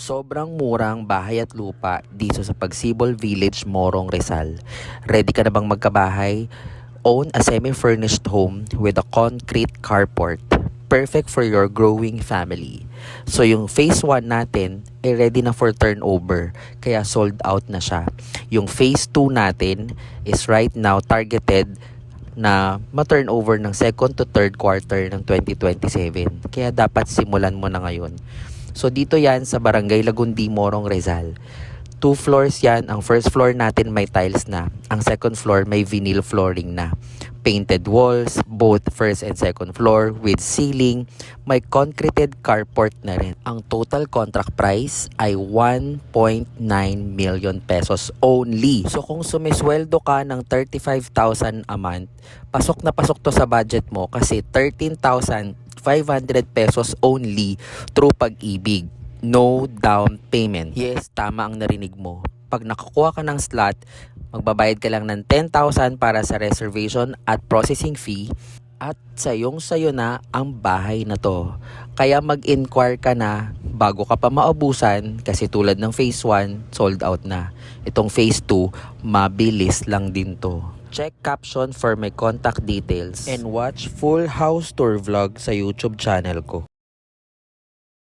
Sobrang murang bahay at lupa dito sa Pagsibol Village, Morong, Rizal. Ready ka na bang magkabahay? Own a semi-furnished home with a concrete carport. Perfect for your growing family. So yung phase 1 natin ay ready na for turnover, kaya sold out na siya. Yung phase 2 natin is right now targeted na ma-turnover ng second to third quarter ng 2027. Kaya dapat simulan mo na ngayon. So dito yan sa Barangay Lagundi, Morong, Rizal. 2 floors yan. Ang first floor natin may tiles na. Ang second floor may vinyl flooring na. Painted walls, both first and second floor with ceiling. May concreted carport na rin. Ang total contract price ay 1.9 million pesos only. So kung sumisweldo ka ng 35,000 a month, pasok na pasok to sa budget mo kasi 13,500 pesos only through Pag-ibig. No down payment. Yes, tama ang narinig mo. Pag nakakuha ka ng slot, magbabayad ka lang ng 10,000 para sa reservation at processing fee at sayo na ang bahay na to. Kaya mag-inquire ka na bago ka pa maubusan kasi tulad ng phase 1, sold out na. Itong phase 2, mabilis lang din to. Check caption for my contact details and watch full house tour vlog sa YouTube channel ko.